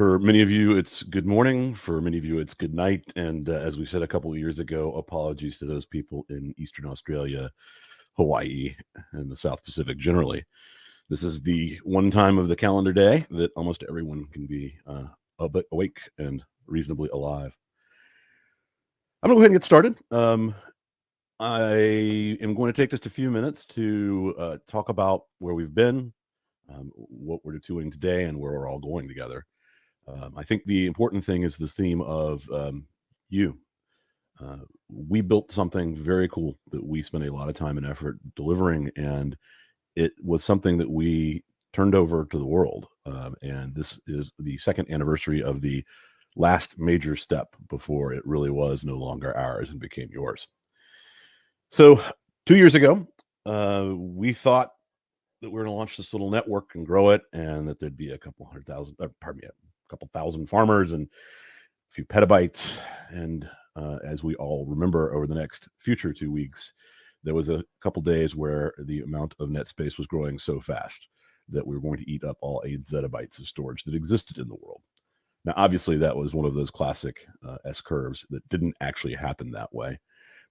For many of you, it's good morning. For many of you, it's good night. And as we said a couple of years ago, apologies to those people in Eastern Australia, Hawaii, and the South Pacific generally. This is the one time of the calendar day that almost everyone can be a bit awake and reasonably alive. I'm going to go ahead and get started. I am going to take just a few minutes to talk about where we've been, what we're doing today, and where we're all going together. I think the important thing is this theme of you. We built something very cool that we spent a lot of time and effort delivering, and it was something that we turned over to the world. And this is the second anniversary of the last major step before it really was no longer ours and became yours. So 2 years ago, we thought that we were going to launch this little network and grow it, and that there'd be a couple thousand farmers and a few petabytes. And as we all remember, over the next future 2 weeks, there was a couple days where the amount of net space was growing so fast that we were going to eat up all 8 zettabytes of storage that existed in the world. Now, obviously, that was one of those classic S curves that didn't actually happen that way.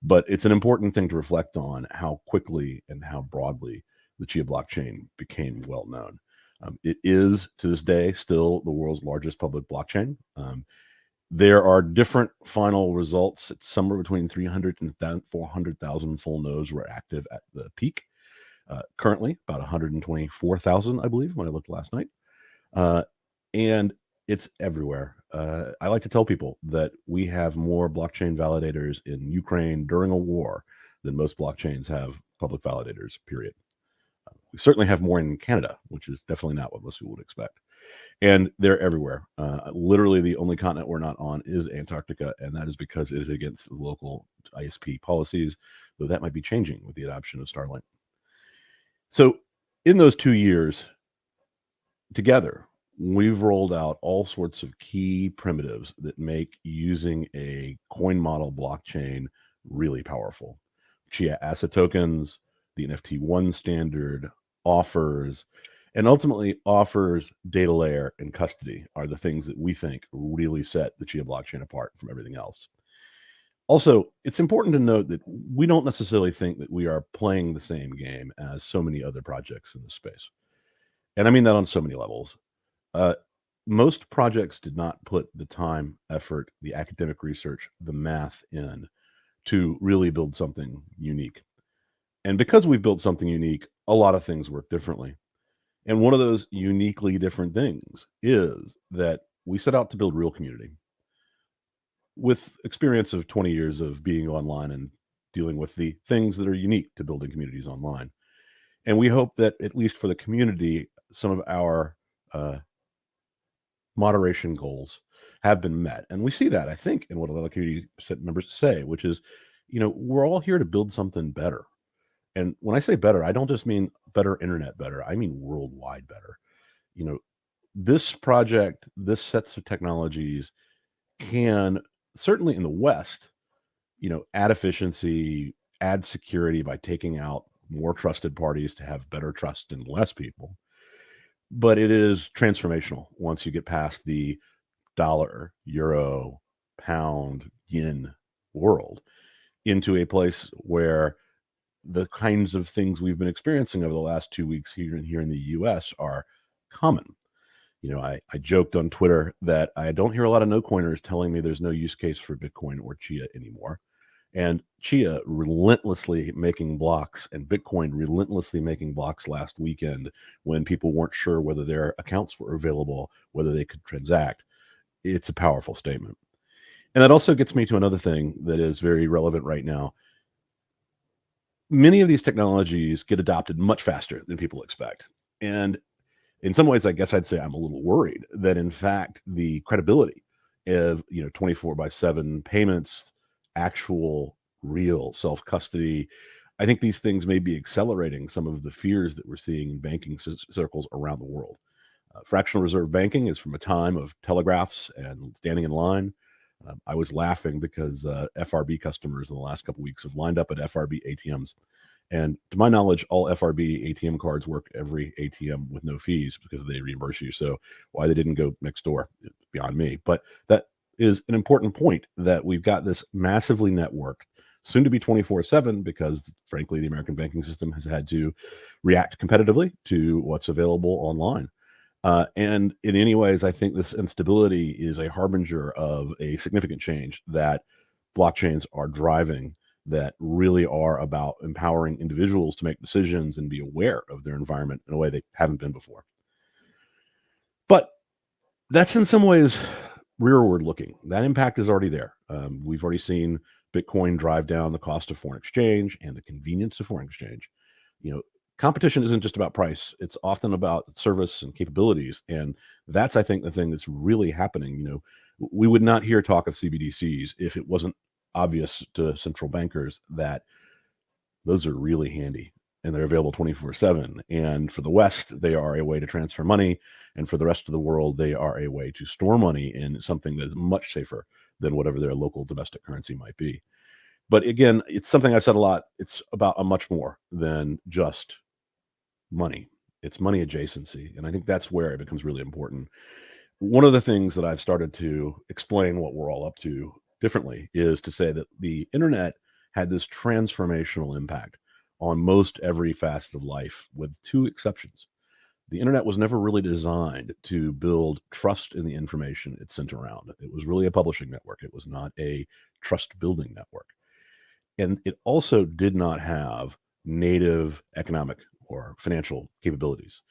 But it's an important thing to reflect on how quickly and how broadly the Chia blockchain became well known. It is, to this day, still the world's largest public blockchain. There are different final results. It's somewhere between 300 and 400,000 full nodes were active at the peak. Currently, about 124,000, I believe, when I looked last night. And it's everywhere. I like to tell people that we have more blockchain validators in Ukraine during a war than most blockchains have public validators, period. We certainly have more in Canada, which is definitely not what most people would expect. And they're everywhere. Literally, the only continent we're not on is Antarctica, and that is because it is against the local ISP policies, though that might be changing with the adoption of Starlink. So in those 2 years, together, we've rolled out all sorts of key primitives that make using a coin model blockchain really powerful. Chia asset tokens, the NFT1 standard, offers, and ultimately offers, data layer, and custody are the things that we think really set the Chia blockchain apart from everything else. Also, it's important to note that we don't necessarily think that we are playing the same game as so many other projects in this space. And I mean that on so many levels. Most projects did not put the time, effort, the academic research, the math in to really build something unique. And because we've built something unique, a lot of things work differently. And one of those uniquely different things is that we set out to build real community. With experience of 20 years of being online and dealing with the things that are unique to building communities online. And we hope that, at least for the community, some of our moderation goals have been met. And we see that, I think, in what a lot of community members say, which is, we're all here to build something better. And when I say better, I don't just mean better internet better. I mean worldwide better. This project, this sets of technologies can, certainly in the West, add efficiency, add security by taking out more trusted parties to have better trust in less people. But it is transformational once you get past the dollar, euro, pound, yen world into a place where the kinds of things we've been experiencing over the last 2 weeks here in the US are common. I joked on Twitter that I don't hear a lot of no coiners telling me there's no use case for Bitcoin or Chia anymore. And Chia relentlessly making blocks, and Bitcoin relentlessly making blocks last weekend when people weren't sure whether their accounts were available, whether they could transact. It's a powerful statement. And that also gets me to another thing that is very relevant right now. Many of these technologies get adopted much faster than people expect. And in some ways, I guess I'd say I'm a little worried that, in fact, the credibility of 24/7 payments, actual real self-custody, I think these things may be accelerating some of the fears that we're seeing in banking circles around the world. Fractional reserve banking is from a time of telegraphs and standing in line. I was laughing because FRB customers in the last couple of weeks have lined up at FRB ATMs. And to my knowledge, all FRB ATM cards work every ATM with no fees because they reimburse you. So why they didn't go next door, beyond me. But that is an important point, that we've got this massively networked, soon to be 24/7, because frankly, the American banking system has had to react competitively to what's available online. And in any ways, I think this instability is a harbinger of a significant change that blockchains are driving, that really are about empowering individuals to make decisions and be aware of their environment in a way they haven't been before. But that's in some ways rearward looking. That impact is already there. We've already seen Bitcoin drive down the cost of foreign exchange and the convenience of foreign exchange. You know, competition isn't just about price; it's often about service and capabilities, and that's, I think, the thing that's really happening. We would not hear talk of CBDCs if it wasn't obvious to central bankers that those are really handy and they're available 24/7. And for the West, they are a way to transfer money. And for the rest of the world, they are a way to store money in something that is much safer than whatever their local domestic currency might be. But again, it's something I've said a lot. It's about a much more than just money. It's money adjacency. And I think that's where it becomes really important. One of the things that I've started to explain what we're all up to differently is to say that the internet had this transformational impact on most every facet of life, with two exceptions. The internet was never really designed to build trust in the information it sent around. It was really a publishing network. It was not a trust building network. And it also did not have native economic or financial capabilities.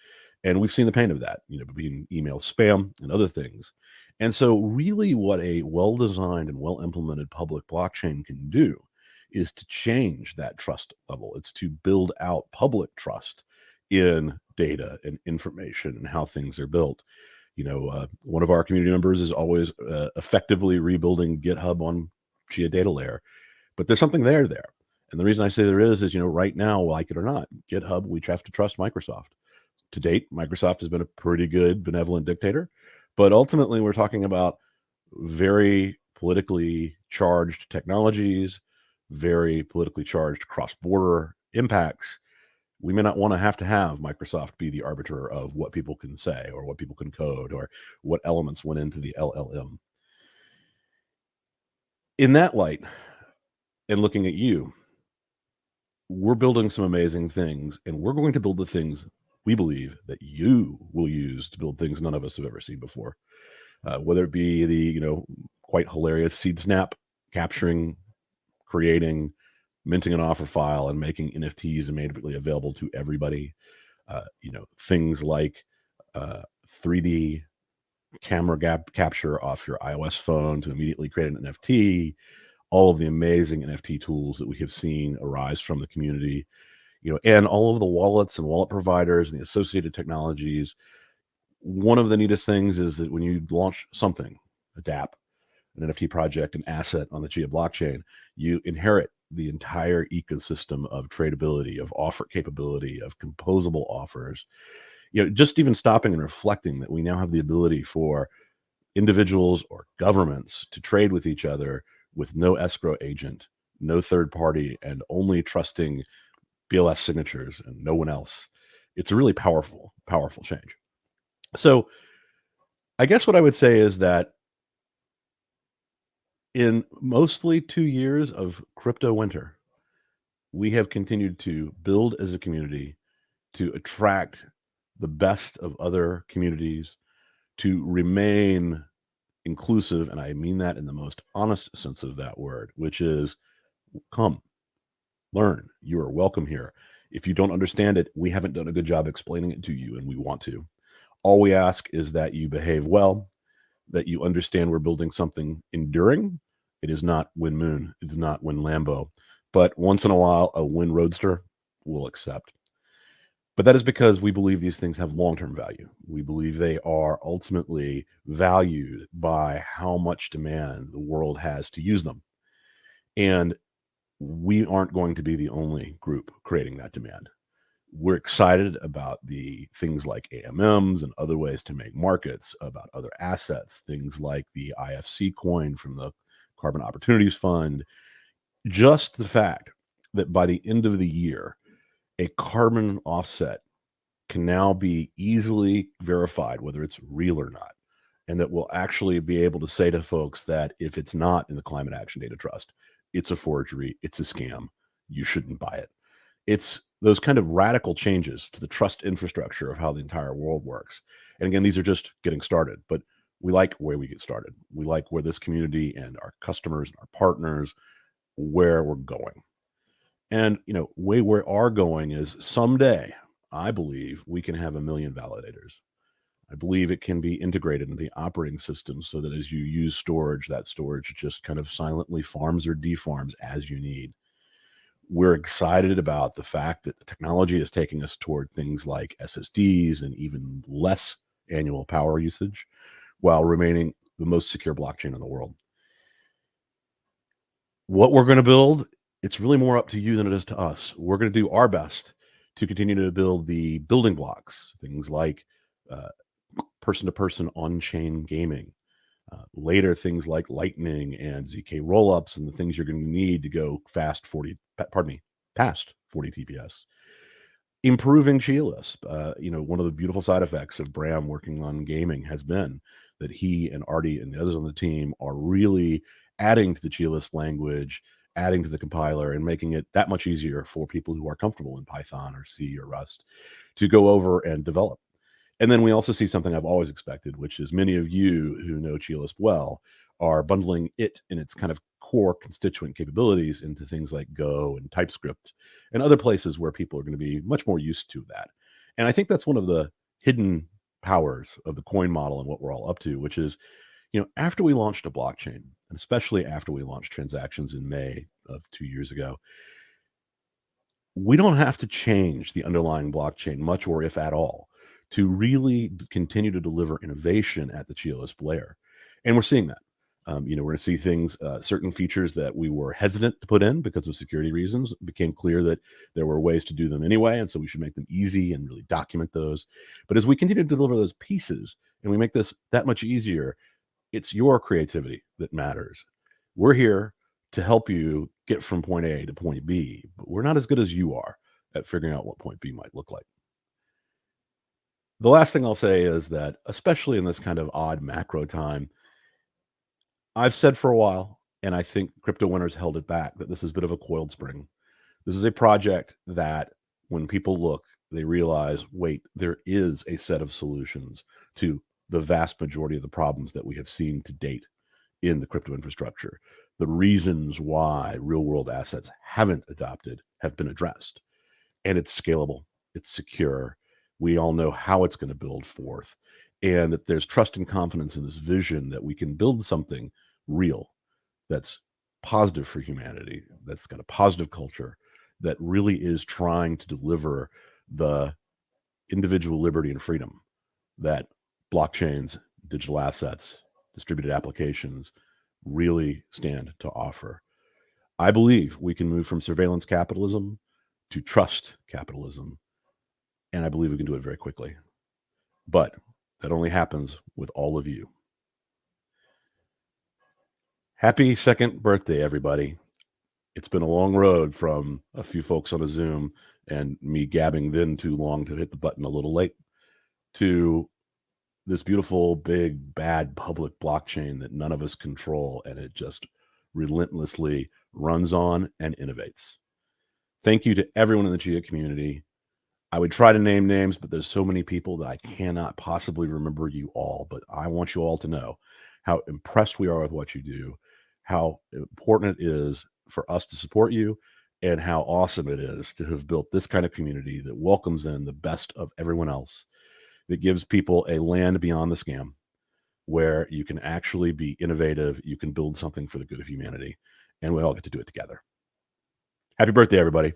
And we've seen the pain of that, being email spam and other things. And so, really, what a well designed and well implemented public blockchain can do is to change that trust level. It's to build out public trust in data and information and how things are built. One of our community members is always effectively rebuilding GitHub on Chia data layer, but there's something there. And the reason I say there is, right now, like it or not, GitHub, we have to trust Microsoft. To date, Microsoft has been a pretty good benevolent dictator, but ultimately we're talking about very politically charged technologies, very politically charged cross-border impacts. We may not want to have Microsoft be the arbiter of what people can say or what people can code or what elements went into the LLM. In that light, and looking at you, we're building some amazing things, and we're going to build the things we believe that you will use to build things none of us have ever seen before. Whether it be the quite hilarious seed snap, capturing, creating, minting an offer file, and making NFTs immediately available to everybody. Things like 3D camera capture off your iOS phone to immediately create an NFT. All of the amazing NFT tools that we have seen arise from the community, and all of the wallets and wallet providers and the associated technologies. One of the neatest things is that when you launch something, a DApp, an NFT project, an asset on the Chia blockchain, you inherit the entire ecosystem of tradability, of offer capability, of composable offers. Just even stopping and reflecting that we now have the ability for individuals or governments to trade with each other with no escrow agent, no third party, and only trusting BLS signatures and no one else. It's a really powerful, powerful change. So I guess what I would say is that in mostly 2 years of crypto winter, we have continued to build as a community, to attract the best of other communities, to remain inclusive, and I mean that in the most honest sense of that word, which is come, learn. You are welcome here. If you don't understand it, we haven't done a good job explaining it to you, and we want to. All we ask is that you behave well, that you understand we're building something enduring. It is not Win Moon. It is not Win Lambo. But once in a while, a Win Roadster we'll accept. But that is because we believe these things have long-term value. We believe they are ultimately valued by how much demand the world has to use them. And we aren't going to be the only group creating that demand. We're excited about the things like AMMs and other ways to make markets, about other assets, things like the IFC coin from the Carbon Opportunities Fund. Just the fact that by the end of the year, a carbon offset can now be easily verified, whether it's real or not. and that will actually be able to say to folks that if it's not in the Climate Action Data Trust, it's a forgery, it's a scam, you shouldn't buy it. It's those kind of radical changes to the trust infrastructure of how the entire world works. And again, these are just getting started, but we like where we get started. We like where this community and our customers and our partners, where we're going. And, way we are going is someday, I believe we can have 1 million validators. I believe it can be integrated into the operating system so that as you use storage, that storage just kind of silently farms or defarms as you need. We're excited about the fact that the technology is taking us toward things like SSDs and even less annual power usage while remaining the most secure blockchain in the world. What we're going to build, it's really more up to you than it is to us. We're going to do our best to continue to build the building blocks, things like person to person on chain gaming. Later, things like Lightning and ZK rollups and the things you're going to need to go past 40 TPS. Improving Chia Lisp. One of the beautiful side effects of Bram working on gaming has been that he and Artie and the others on the team are really adding to the Chia Lisp language, adding to the compiler, and making it that much easier for people who are comfortable in Python or C or Rust to go over and develop. And then we also see something I've always expected, which is many of you who know Chia Lisp well are bundling it in its kind of core constituent capabilities into things like Go and TypeScript and other places where people are going to be much more used to that. And I think that's one of the hidden powers of the coin model and what we're all up to, which is, after we launched a blockchain, and especially after we launched transactions in May of 2 years ago, we don't have to change the underlying blockchain much or if at all to really continue to deliver innovation at the Chia Lisp layer. And we're seeing that. We're going to see things, certain features that we were hesitant to put in because of security reasons. It became clear that there were ways to do them anyway, and so we should make them easy and really document those. But as we continue to deliver those pieces and we make this that much easier, it's your creativity that matters. We're here to help you get from point A to point B, but we're not as good as you are at figuring out what point B might look like. The last thing I'll say is that, especially in this kind of odd macro time, I've said for a while, and I think crypto winners held it back, that this is a bit of a coiled spring. This is a project that when people look, they realize, wait, there is a set of solutions to the vast majority of the problems that we have seen to date in the crypto infrastructure. The reasons why real world assets haven't adopted have been addressed. And it's scalable, it's secure. We all know how it's going to build forth, and that there's trust and confidence in this vision that we can build something real that's positive for humanity, that's got a positive culture, that really is trying to deliver the individual liberty and freedom that blockchains, digital assets, distributed applications really stand to offer. I believe we can move from surveillance capitalism to trust capitalism, and I believe we can do it very quickly. But that only happens with all of you. Happy second birthday, everybody. It's been a long road from a few folks on a Zoom and me gabbing then too long to hit the button a little late to this beautiful, big, bad public blockchain that none of us control, and it just relentlessly runs on and innovates. Thank you to everyone in the Chia community. I would try to name names, but there's so many people that I cannot possibly remember you all. But I want you all to know how impressed we are with what you do, how important it is for us to support you, and how awesome it is to have built this kind of community that welcomes in the best of everyone else, that gives people a land beyond the scam where you can actually be innovative, you can build something for the good of humanity, and we all get to do it together. Happy birthday, everybody.